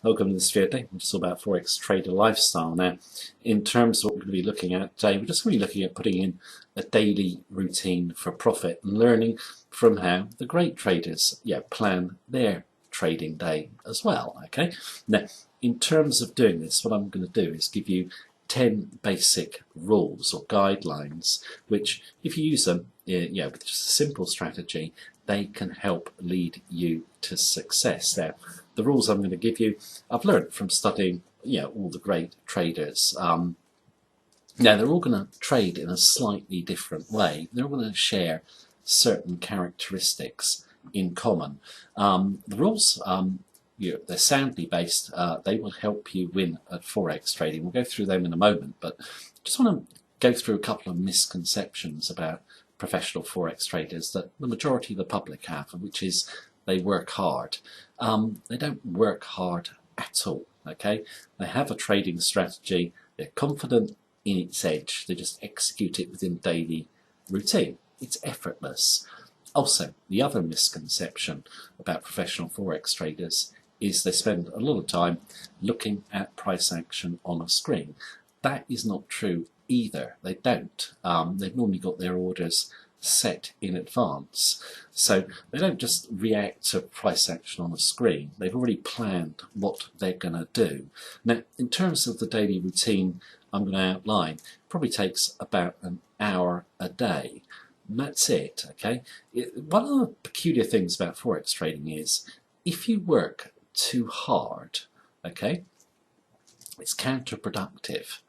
Welcome to this video, which is all about Forex trader lifestyle. Now, in terms of what we're going to be looking at today, we're just going to be looking at putting in a daily routine for profit and learning from how the great traders plan their trading day as well. Okay. Now, in terms of doing this, what I'm going to do is give you 10 basic rules or guidelines, which if you use them, with just a simple strategy, they can help lead you to success. Now, the rules I'm going to give you, I've learned from studying, all the great traders. Now, they're all going to trade in a slightly different way. They're all going to share certain characteristics in common. The rules, they're soundly based. They will help you win at Forex trading. We'll go through them in a moment, but just want to go through a couple of misconceptions about professional Forex traders that the majority of the public have, which is they work hard. They don't work hard at all. Okay, they have a trading strategy. They're confident in its edge. They just execute it within daily routine. It's effortless. Also, the other misconception about professional Forex traders is they spend a lot of time looking at price action on a screen. That is not true either. They don't. They've normally got their orders set in advance. So they don't just react to price action on a screen. They've already planned what they're going to do. Now, in terms of the daily routine I'm going to outline, it probably takes about an hour a day. And that's it, okay? One of the peculiar things about Forex trading is if you work too hard, okay, it's counterproductive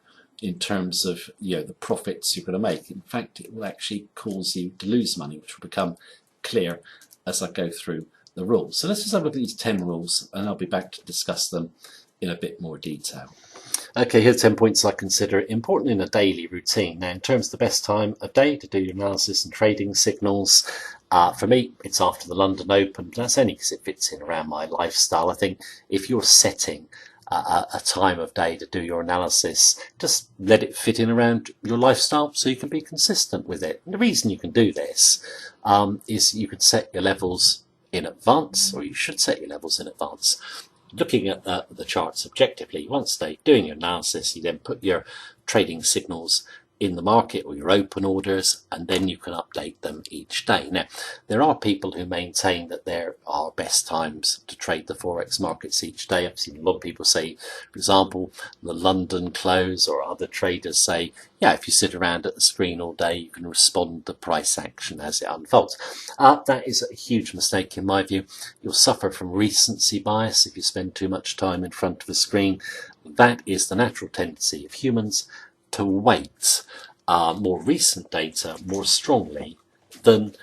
in terms of the profits you're going to make. In fact, it will actually cause you to lose money, which will become clear as I go through the rules. So let's just have a look at these 10 rules, and I'll be back to discuss them in a bit more detail. Okay, here are 10 points I consider important in a daily routine. Now, in terms of the best time of day to do your analysis and trading signals, for me, it's after the London Open. That's only because it fits in around my lifestyle. I think if you're setting a time of day to do your analysis, just let it fit in around your lifestyle so you can be consistent with it. And the reason you can do this is you can set your levels in advance, or you should set your levels in advance. Looking at the charts objectively, once they're doing your analysis, you then put your trading signals in the market or your open orders, and then you can update them each day. Now, there are people who maintain that there are best times to trade the Forex markets each day. I've seen a lot of people say, for example, the London close, or other traders say, if you sit around at the screen all day, you can respond to price action as it unfolds. That is a huge mistake in my view. You'll suffer from recency bias if you spend too much time in front of a screen. That is the natural tendency of humans to weight more recent data more strongly than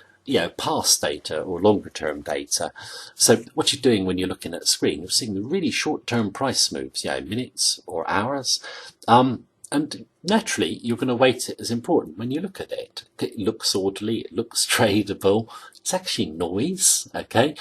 past data or longer term data. So what you're doing when you're looking at a screen, you're seeing the really short term price moves, minutes or hours, and naturally you're going to weight it as important when you look at it. It looks orderly, it looks tradable, it's actually noise, okay?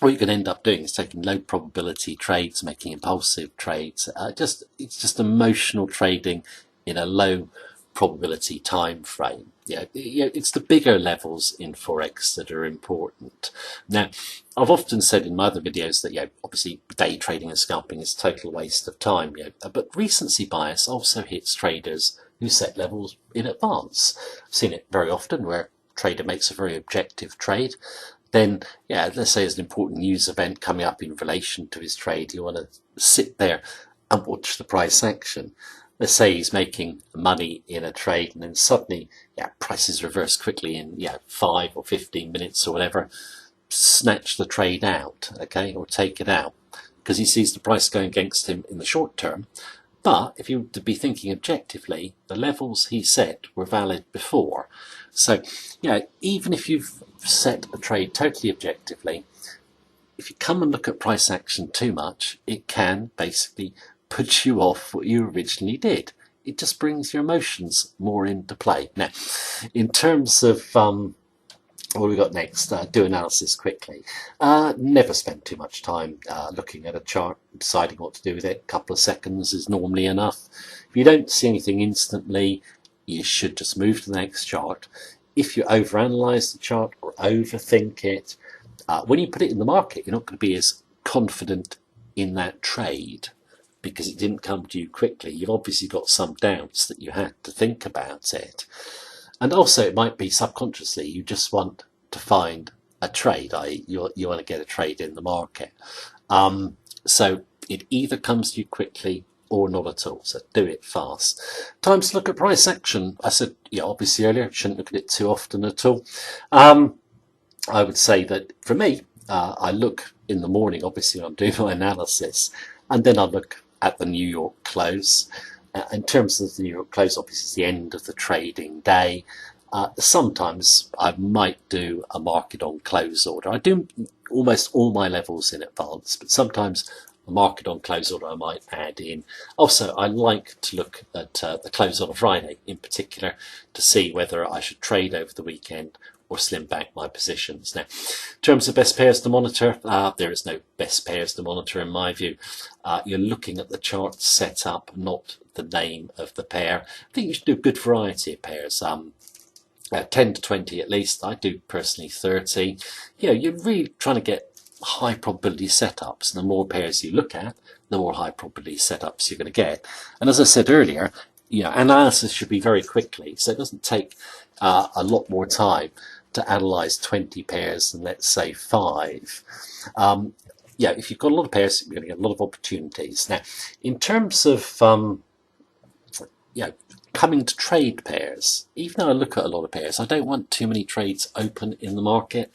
What you can end up doing is taking low probability trades, making impulsive trades. It's just emotional trading in a low probability time frame. It's the bigger levels in Forex that are important. Now, I've often said in my other videos that obviously day trading and scalping is a total waste of time. But recency bias also hits traders who set levels in advance. I've seen it very often where a trader makes a very objective trade. Then, let's say there's an important news event coming up in relation to his trade. You want to sit there and watch the price action. Let's say he's making money in a trade, and then suddenly, prices reverse quickly in 5 or 15 minutes or whatever. Snatch the trade out, okay, or take it out because he sees the price going against him in the short term. But if you were to be thinking objectively, the levels he set were valid before. So, even if you've set a trade totally objectively, if you come and look at price action too much, it can basically put you off what you originally did. It just brings your emotions more into play. Now, in terms of what have we got next? Do analysis quickly. Never spend too much time looking at a chart, deciding what to do with it. A couple of seconds is normally enough. If you don't see anything instantly, you should just move to the next chart. If you overanalyze the chart or overthink it, when you put it in the market, you're not going to be as confident in that trade because it didn't come to you quickly, you've obviously got some doubts that you had to think about it. And also it might be subconsciously you just want to find a trade, i.e. you want to get a trade in the market. So it either comes to you quickly or not at all, so do it fast. Time to look at price action. I said, obviously earlier, shouldn't look at it too often at all. I would say that for me, I look in the morning, obviously I'm doing my analysis, and then I look at the New York close. In terms of the New York close, obviously it's the end of the trading day. Sometimes I might do a market on close order. I do almost all my levels in advance, but sometimes a market on close order I might add in. Also, I like to look at the close on a Friday in particular to see whether I should trade over the weekend or slim back my positions. Now, in terms of best pairs to monitor, there is no best pairs to monitor in my view. You're looking at the chart set up, not the name of the pair. I think you should do a good variety of pairs. 10 to 20 at least. I do personally 30. You're really trying to get high probability setups. The more pairs you look at, the more high probability setups you're going to get. And as I said earlier, analysis should be very quickly, so it doesn't take a lot more time to analyze 20 pairs than let's say 5. If you've got a lot of pairs, you're going to get a lot of opportunities. Now, in terms of coming to trade pairs, even though I look at a lot of pairs, I don't want too many trades open in the market.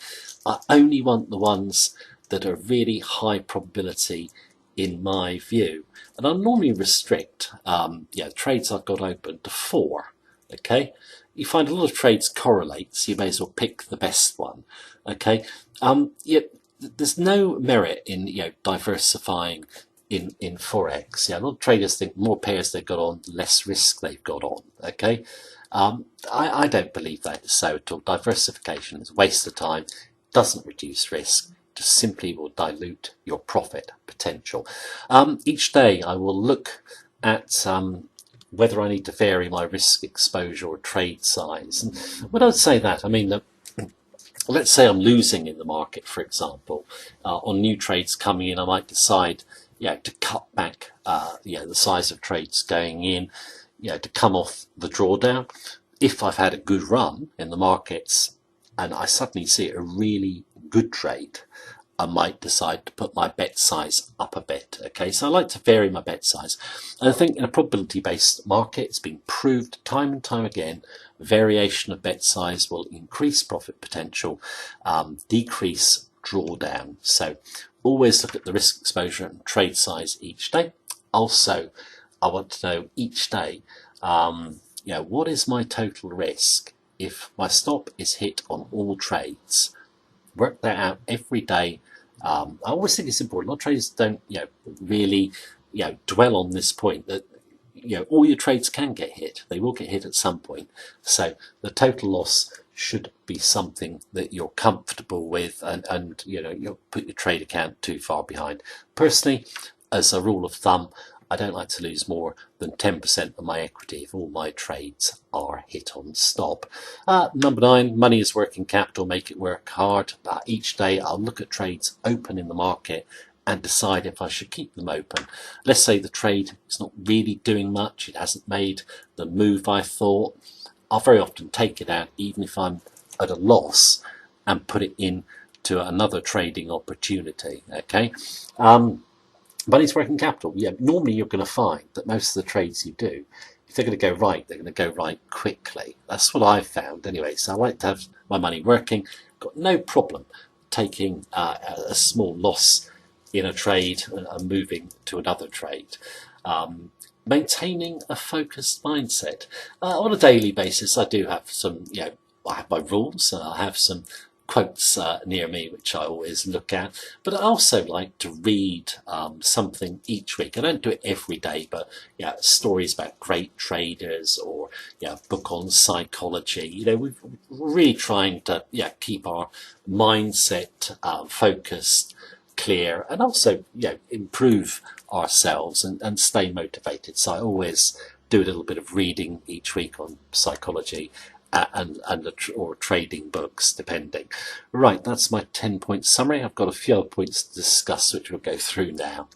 I only want the ones that are really high probability in my view. And I normally restrict trades I've got open to 4. Okay, you find a lot of trades correlate, so you may as well pick the best one. Okay, there's no merit in diversifying in Forex. A lot of traders think more pairs they've got on, less risk they've got on. Okay, I don't believe that is so at all. Diversification is a waste of time, doesn't reduce risk, just simply will dilute your profit potential. Each day I will look at whether I need to vary my risk exposure or trade size. And when I would say that, I mean that let's say I'm losing in the market, for example, on new trades coming in, I might decide to cut back the size of trades going in, to come off the drawdown. If I've had a good run in the markets and I suddenly see a really good trade, I might decide to put my bet size up a bit. Okay, so I like to vary my bet size. And I think in a probability-based market, it's been proved time and time again, variation of bet size will increase profit potential, decrease drawdown. So always look at the risk exposure and trade size each day. Also, I want to know each day, what is my total risk if my stop is hit on all trades? Work that out every day. I always think it's important. A lot of traders don't, really, dwell on this point that, all your trades can get hit. They will get hit at some point. So the total loss should be something that you're comfortable with, and you'll put your trade account too far behind. Personally, as a rule of thumb, I don't like to lose more than 10% of my equity if all my trades are hit on stop. Number 9, money is working capital, make it work hard. Each day I'll look at trades open in the market and decide if I should keep them open. Let's say the trade is not really doing much, it hasn't made the move I thought. I'll very often take it out even if I'm at a loss and put it in to another trading opportunity. Okay. Money's working capital. Normally you're going to find that most of the trades you do, if they're going to go right, they're going to go right quickly. That's what I've found anyway. So I like to have my money working. Got no problem taking a small loss in a trade and moving to another trade. Maintaining a focused mindset. On a daily basis, I do have some, I have my rules. I have some quotes near me which I always look at, but I also like to read something each week. I don't do it every day, but stories about great traders or a book on psychology. We're really trying to keep our mindset focused, clear, and also improve ourselves and stay motivated. So I always do a little bit of reading each week on psychology or trading books, depending. Right, that's my 10-point summary. I've got a few other points to discuss, which we'll go through now.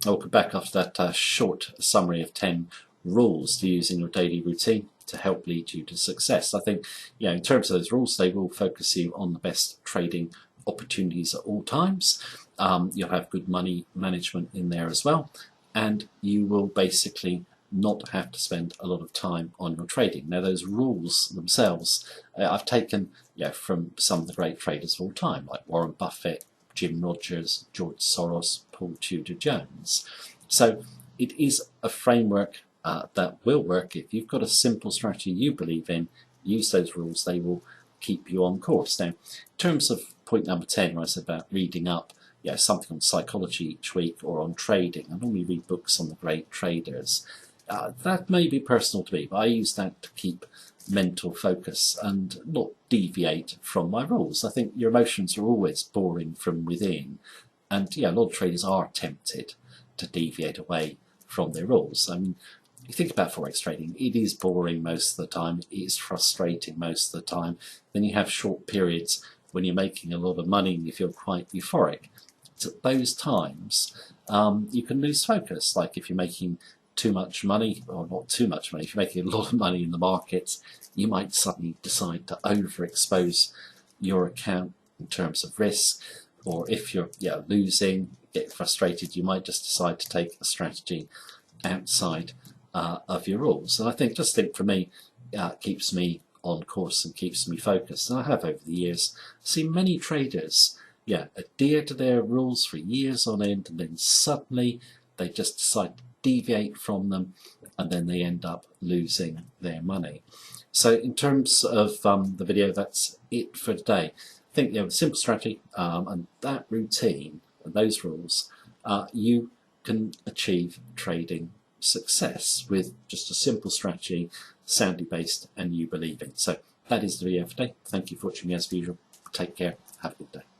I'll come back after that short summary of 10 rules to use in your daily routine to help lead you to success. I think, in terms of those rules, they will focus you on the best trading opportunities at all times. You'll have good money management in there as well, and you will basically not have to spend a lot of time on your trading. Now, those rules themselves, I've taken from some of the great traders of all time, like Warren Buffett, Jim Rogers, George Soros, Paul Tudor Jones. So it is a framework that will work. If you've got a simple strategy you believe in, use those rules, they will keep you on course. Now, in terms of point number 10, where I said about reading up something on psychology each week or on trading, I normally read books on the great traders. That may be personal to me, but I use that to keep mental focus and not deviate from my rules. I think your emotions are always boring from within, and a lot of traders are tempted to deviate away from their rules. I mean, you think about Forex trading, it is boring most of the time, it is frustrating most of the time. Then you have short periods when you're making a lot of money and you feel quite euphoric. It's at those times you can lose focus. Like if you're making too much money, or not too much money, if you're making a lot of money in the markets, you might suddenly decide to overexpose your account in terms of risk. Or if you're losing, get frustrated, you might just decide to take a strategy outside of your rules. And I think, for me, it keeps me on course and keeps me focused. And I have over the years seen many traders adhere to their rules for years on end, and then suddenly they just decide to deviate from them, and then they end up losing their money. So in terms of the video, that's it for today. I think a simple strategy and that routine and those rules, you can achieve trading success with just a simple strategy, soundly based, and you believe in. So that is the video for today. Thank you for watching me as usual. Take care. Have a good day.